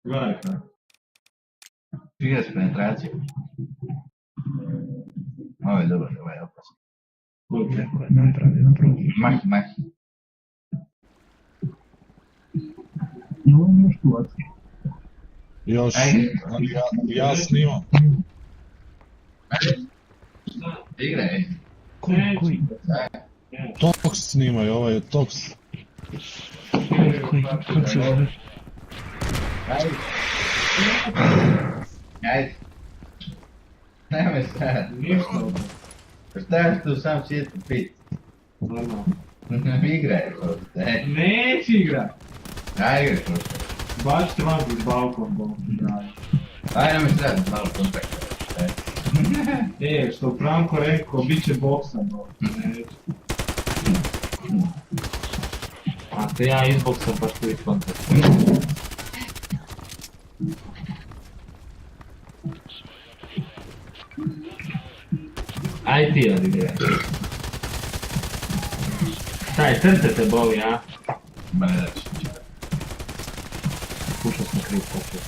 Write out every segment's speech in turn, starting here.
Gledaj kako. 30 penetracija. Ovo je dobro, ovo je opasno. Neko je napravio. Mahi. Ovo je još tu vatri. Još, ja snimam. Igraj. Koji? Tox snimaj, ovaj je Tox. Koji? Kako se zove? Ajde. Nemoj sad. Ništa ovo. Šta je tu sam sjetu pit? Normalno. Igraj ovdje. Neći igrat. Ajde igraj prosto. Bačite vam iz balkon. Ajde nemoj sad malo kontakta. Što Franko rekao, bit će boksan. A te ja izboksam pa što ih kontakt. Aj ti odigraj. Taj, srce te boli, a? Ma ne da ću. Pušao sam kriv poput.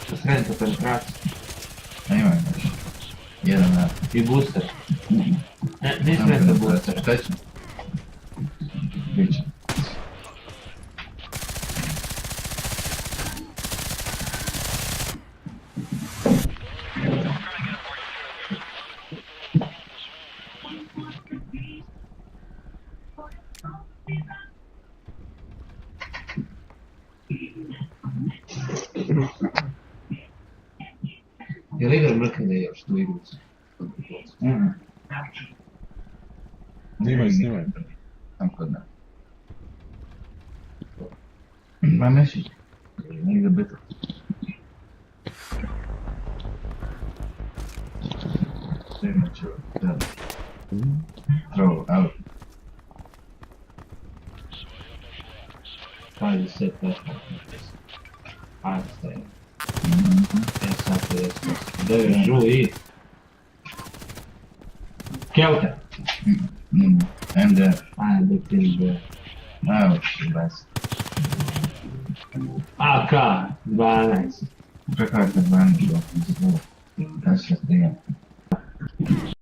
Što sredite penetraciju. A imam nešto. Jedan na. I booster. Ne sredite booster. Šta ću? Biće. Jel igra mrkne još tu igru? Snimaj. Sam kod nas. Ma neši. Negdje biti. Snimat ću. Throw out. Ajde se peška. Ajde staje. Sad to je spos. Devi žu i... Kelte! And Ajde ti be. best. AK! 12. Čekajte, 12. Da se stijem.